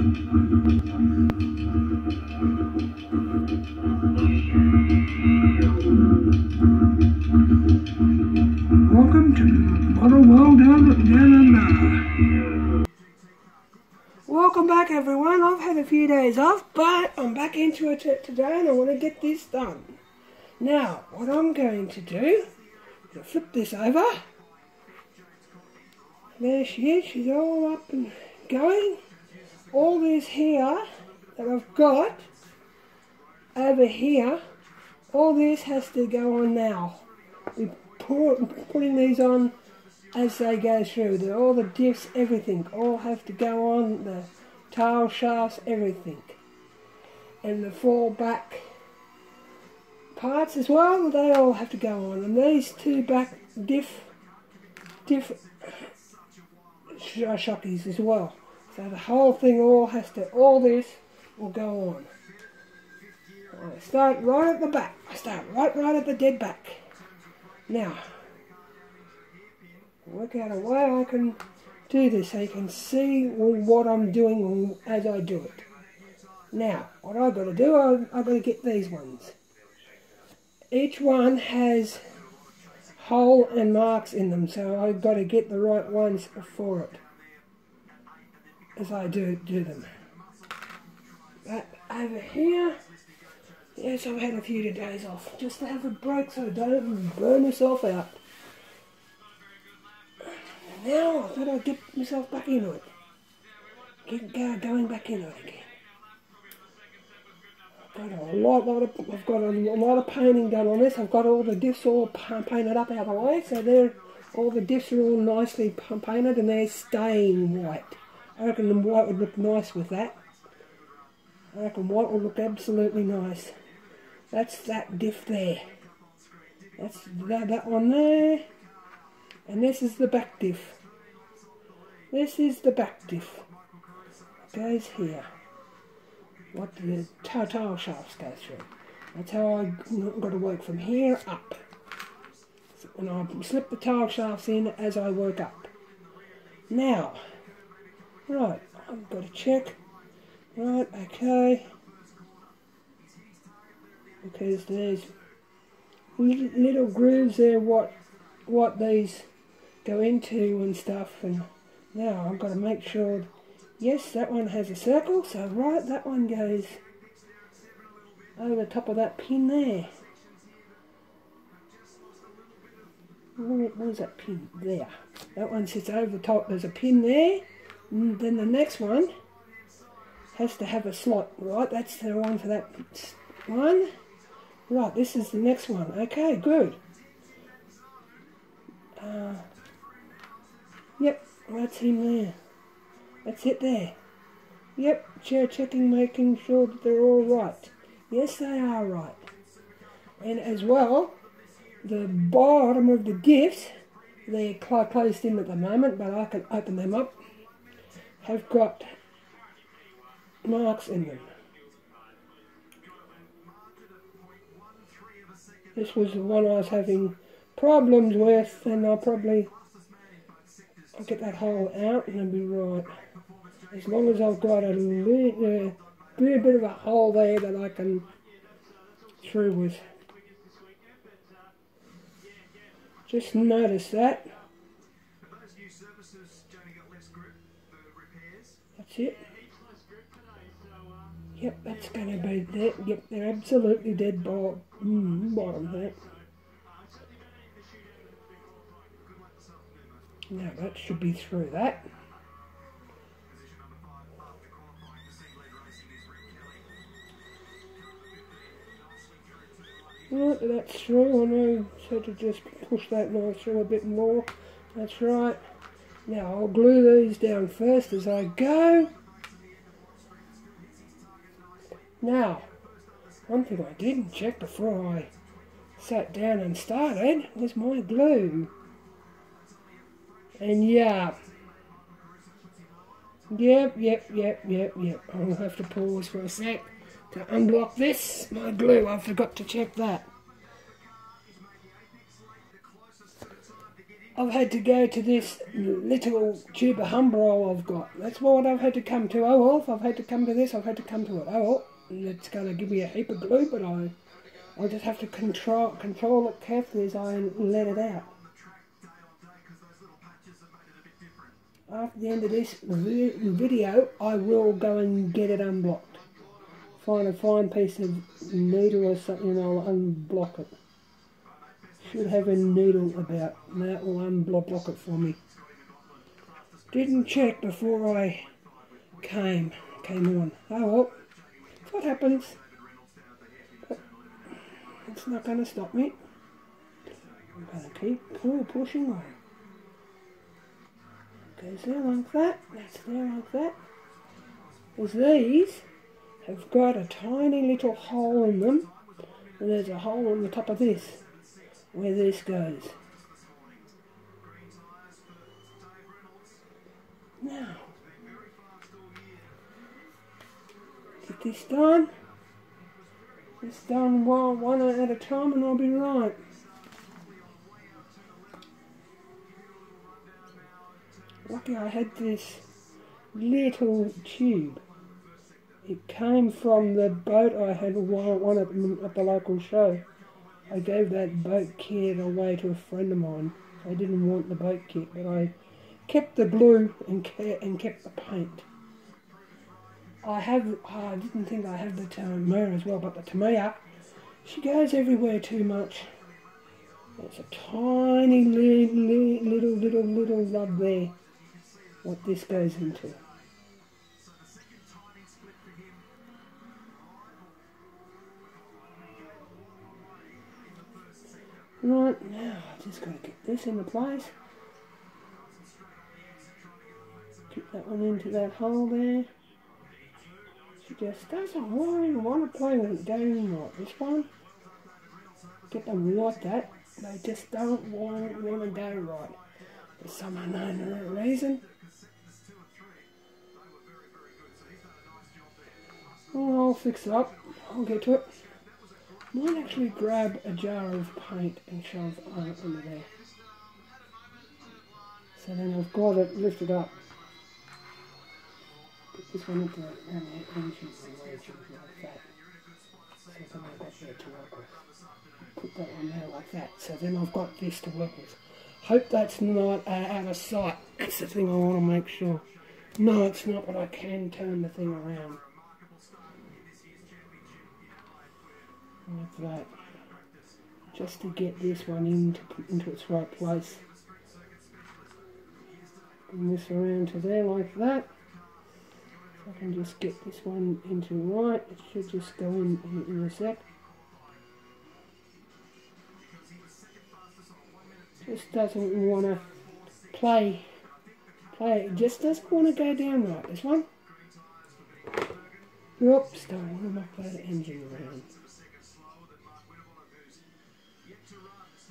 Welcome to Model World Down Under. Welcome back everyone. I've had a few days off, but I'm back into it today and I want to get this done. Now, what I'm going to do, I'm going to flip this over. There she is, she's all up and going. All this here that I've got over here, all this has to go on now. We're putting these on as they go through. All the diffs, everything, all have to go on, the tail shafts, everything. And the four back parts as well, they all have to go on. And these two back diff shockies as well. So the whole thing all this will go on. I start right at the back. I start right at the dead back. Now, work out a way I can do this so you can see what I'm doing as I do it. Now, what I've got to do, I've got to get these ones. Each one has hole and marks in them, so I've got to get the right ones for it as I do them. But over here, yes, I've had a few days off just to have a break so I don't burn myself out. Now I thought I'd get myself back into it. Going back into it again. I've got a lot of painting done on this. I've got all the diffs all painted up out of the way, so all the diffs are all nicely painted and they're staying white. I reckon the white would look nice with that. I reckon white will look absolutely nice. That's that diff there. That's that one there. And this is the back diff. This is the back diff. It goes here. What the tail shafts go through. That's how I've got to work from here up. And I slip the tail shafts in as I work up. Now, right, I've got to check. Right, okay. Because there's little grooves there what these go into and stuff, and now I've got to make sure, yes, that one has a circle, so right, that one goes over the top of that pin there. Where's that pin? There. That one sits over the top, there's a pin there, and then the next one has to have a slot, right, that's the one for that one. Right, this is the next one. Okay, good. Yep, that's him there. That's it there. Yep, checking, making sure that they're all right. Yes, they are right. And as well, the bottom of the diffs, they're closed in at the moment, but I can open them up, have got marks in them. This was the one I was having problems with, and I'll get that hole out and it'll be right. As long as I've got a bit of a hole there that I can through with. Just notice that. That's it. Yep, that's going to be dead. Yep, they're absolutely dead bottom there. Now that should be through that. Right, that's through. I know I had to just push that knife through a bit more. That's right. Now I'll glue these down first as I go. Now, one thing I didn't check before I sat down and started was my glue. And yeah. Yep. I'll have to pause for a sec to unblock this. My glue, I forgot to check that. I've had to go to this little tube of Humbrol I've got. That's what I've had to come to. Oh well, if I've had to come to this, I've had to come to it. Oh well, it's going to give me a heap of glue, but I'll just have to control it carefully as I let it out. After the end of this video, I will go and get it unblocked. Find a fine piece of needle or something and I'll unblock it. Should have a needle about, and that will unblock it for me. Didn't check before I came on. Oh well, that's what happens. But it's not going to stop me. I'm going to keep pushing on. Goes there like that, that's there like that. Because these have got a tiny little hole in them, and there's a hole on the top of this, where this goes. Now, get this done. It's done one at a time and I'll be right. Lucky I had this little tube. It came from the boat I had won at the local show. I gave that boat kit away to a friend of mine. I didn't want the boat kit, but I kept the glue and kept the paint. I didn't think I had the Tamiya as well, but the Tamiya, she goes everywhere too much. There's a tiny little rub there. What this goes into. Right, now I just got to get this into place. Get that one into that hole there. She just doesn't want to play with it going right. This one, get them like that. They just don't want to go right. For some unknown reason. Well, I'll fix it up. I'll get to it. Might actually grab a jar of paint and shove it under there. So then I've got it lifted up. Put this one into the engine and wedges like that. So then I've got there to work with. Put that one there like that. So then I've got this to work with. Hope that's not out of sight. That's the thing I want to make sure. No, it's not, but I can turn the thing around. Like that. Just to get this one into its right place. Bring this around to there like that. So I can just get this one into right. It should just go in a sec. Just doesn't want to play. It just doesn't want to go down right. This one. Oops, don't want to knock that engine around.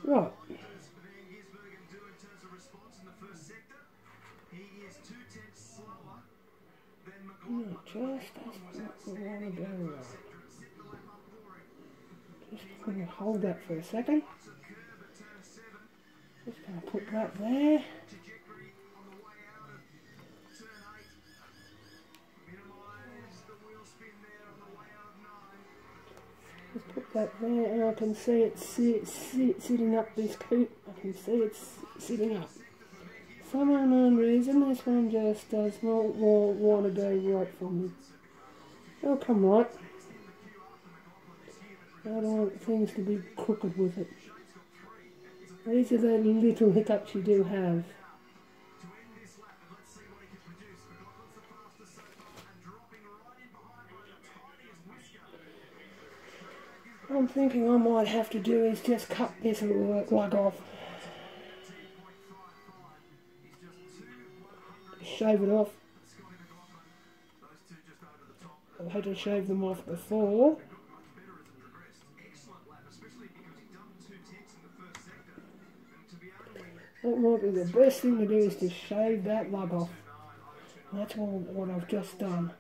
Right. No, just doesn't want to go right. Just going to hold that for a second. Just going to put that there. Just put that there and I can see it sitting up this coop. I can see it's sitting up. For some unknown reason, this one just does not want to go right for me. It'll come right. I don't want things to be crooked with it. These are the little hiccups you do have. What I'm thinking I might have to do is just cut this lug off. Shave it off. I've had to shave them off before. That might be the best thing to do, is to shave that lug off. And that's what I've just done.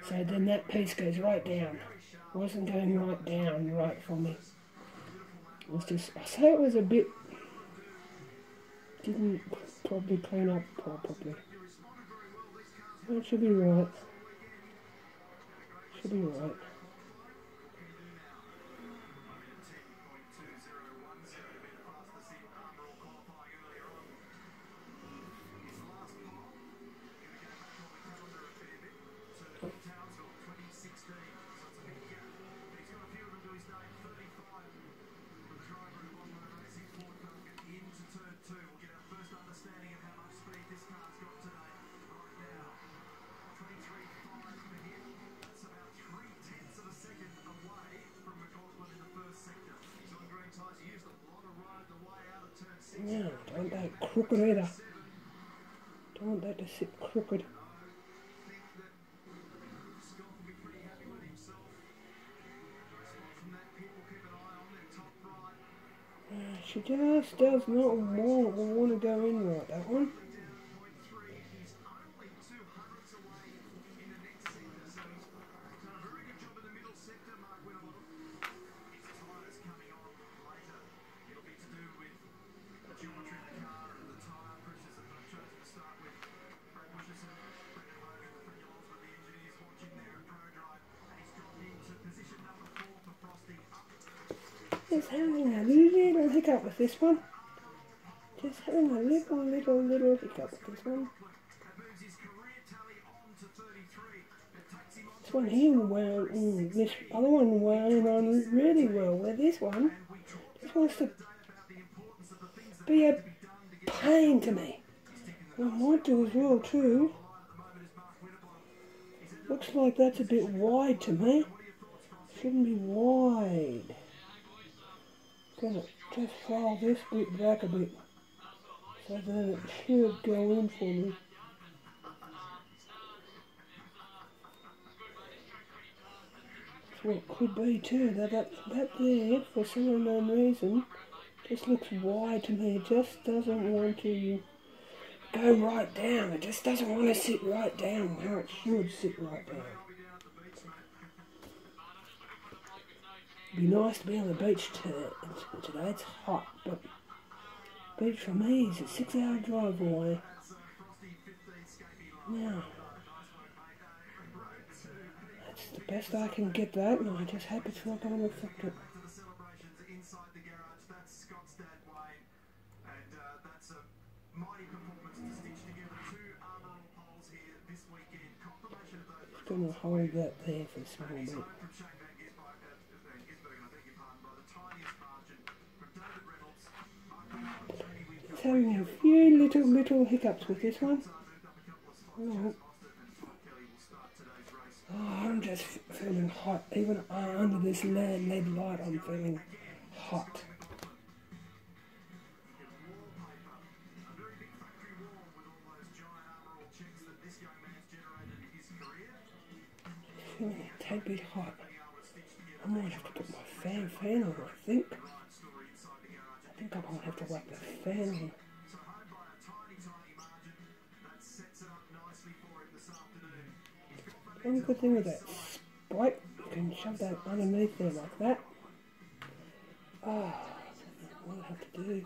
So then that piece goes right down. It wasn't going right down right for me. It was just, I say it was a bit didn't probably clean up properly. That should be right. Should be right. No, don't want that crooked either. Don't want that to sit crooked. She just does not want to go in right, that one. Just having a little hiccup with this one. Just having a little hiccup with this one. This one here wound, this other one wound on really well. Where this one just wants to be a pain to me. Well, I might do as well too. Looks like that's a bit wide to me. Shouldn't be wide. Gonna just file this bit back a bit, so then it should go in for me. That's what it could be too. That there, for some unknown reason, just looks wide to me. It just doesn't want to go right down. It just doesn't want to sit right down how it should sit right down. It'd be nice to be on the beach today. It's hot, but beach for me is a 6-hour drive away. Now, that's the best I can get that, and I just hope it's not going to affect it. Just going to hold that there for a small bit. Having a few little hiccups with this one. Oh, I'm just feeling hot. Even under this LED light, I'm feeling hot. Feeling a tad bit hot. I might have to put my fan on, I think. I think I might have to whack the fan on. One good thing with that spike, you can shove that underneath there like that. Oh, what I have to do.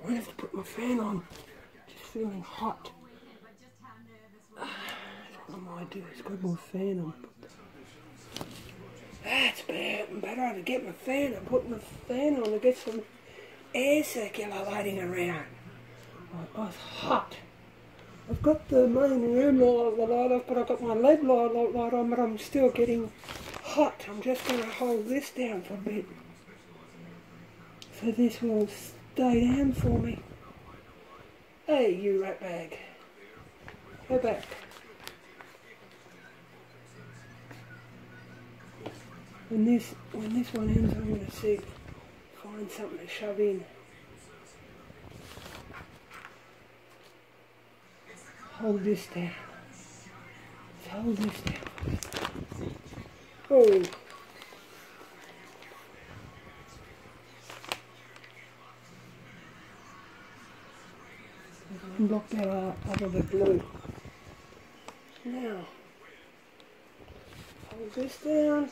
I have to put my fan on. Just feeling hot. What I might do is grab my fan on. That's better to get my fan and put my fan on to get some air circulating around. Oh, it's hot. I've got the main room light off, but I've got my LED light on, but I'm still getting hot. I'm just going to hold this down for a bit, so this will stay down for me. Hey, you ratbag. Go back. When this one ends, I'm going to find something to shove in. Hold this down. Let's hold this down. Oh. Block that out of the glue. Now, hold this down.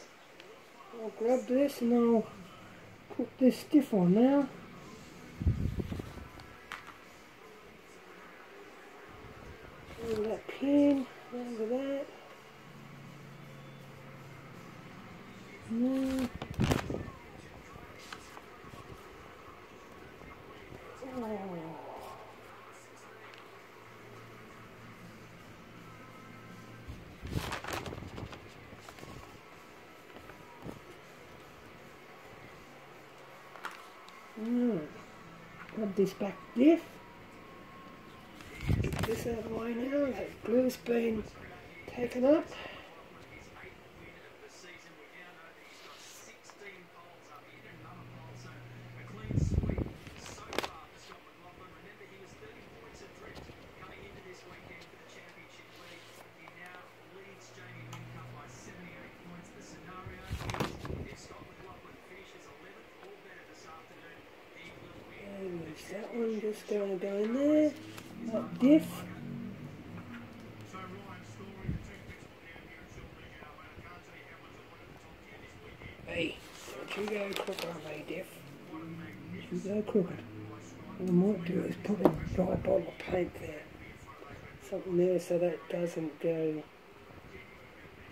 I'll grab this and I'll put this stiff on now. Over that pin, over that. Now. Grab this back diff. Get this out of the way now. That glue's been taken up. That one just going to go in there, that diff. Hey, don't you go crooked on me, diff. You go crooked. What I might do is put a dry bottle of paint there. Something there so that doesn't go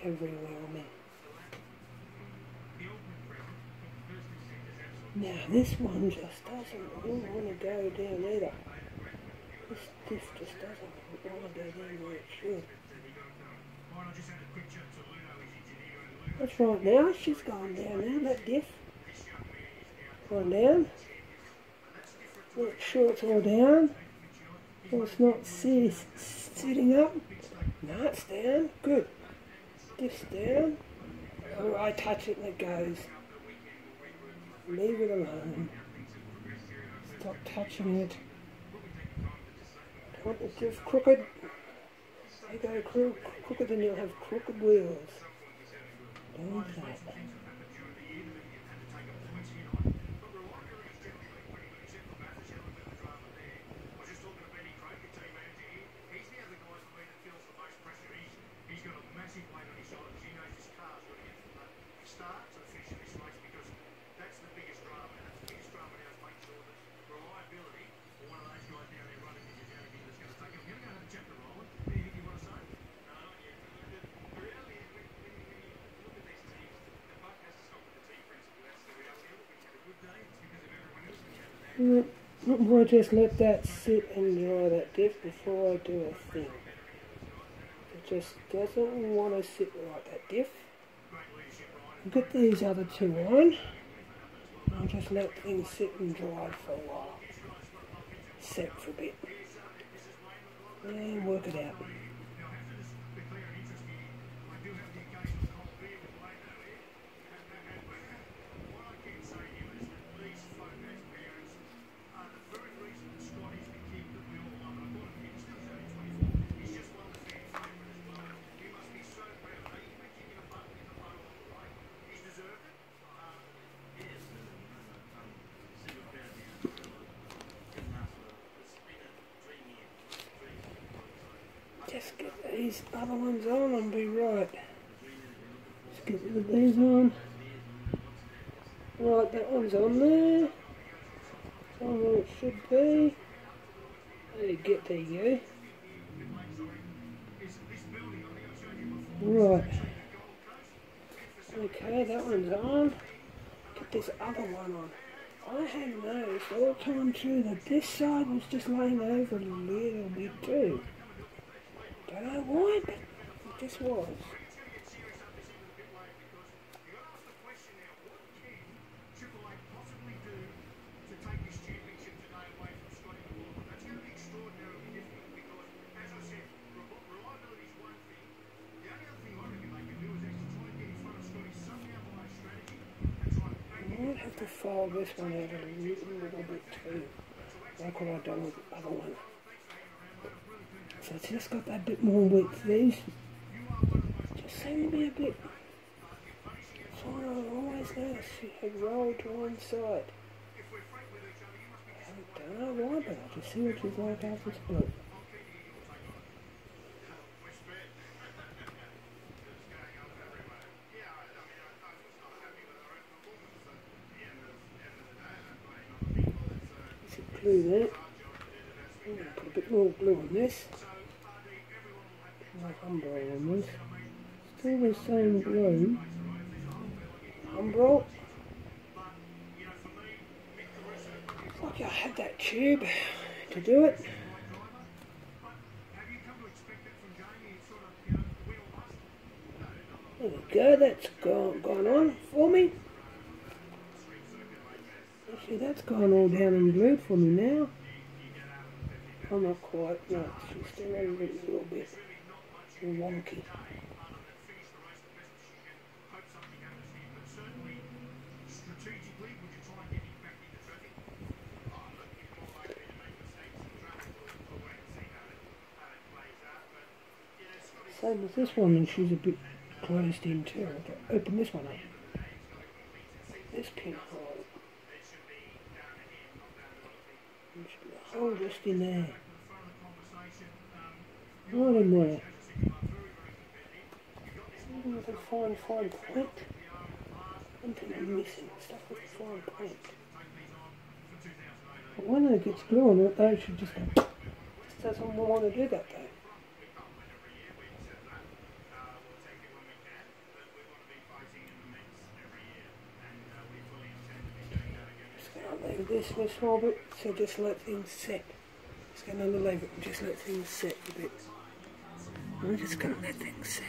everywhere on me. Now this one just doesn't want to go down either. This diff just doesn't want to go down where it should. That's right now, she's going down now, that diff. Going down. Make sure it's all down. So it's not sitting up. No, it's down. Good. Diff's down. Oh, I touch it and it goes. Leave it alone. Stop touching it. Don't want the diff crooked. They go crooked, then you'll have crooked wheels. Don't want that. We'll just let that sit and dry, that diff, before I do a thing. It just doesn't want to sit like that diff. I'll get these other two on. I'll just let things sit and dry for a while. Set for a bit. And work it out. Just get these other ones on and be right. Just get rid of these on. Right, that one's on there. It's on where it should be. There you go. Right. Okay, that one's on. Get this other one on. I had noticed all the time through that this side was just laying over a little bit too. Don't know why, but it just was. I might have to fold this one out a little bit too, like what I've done with the other one. So it's just got that bit more width. These just seem to be a bit, so I always notice you had rolled to one side. I haven't done don't know why, but I just see what she's like after it's blue. Some glue there. I'm going to put a bit more glue on this. Like Umbro on this. Still the same glue. Umbro. Looks like I had that tube to do it. There we go, that's gone on for me. Actually, that's gone all down and glued for me now. I'm not quite, no, it's still a little bit wonky. Same with this one, and she's a bit closed in too. I'll open this one up. This pinhole. There should be a hole just in there. Right in there. Something with a fine point. One thing I'm missing, stuff with a fine point. But when it gets glue on it, though, it should just go. Just doesn't want to do that though. Leave this for a small bit, so just let things set. Just going to leave it and just let things set a bit. I'm just going to let things set.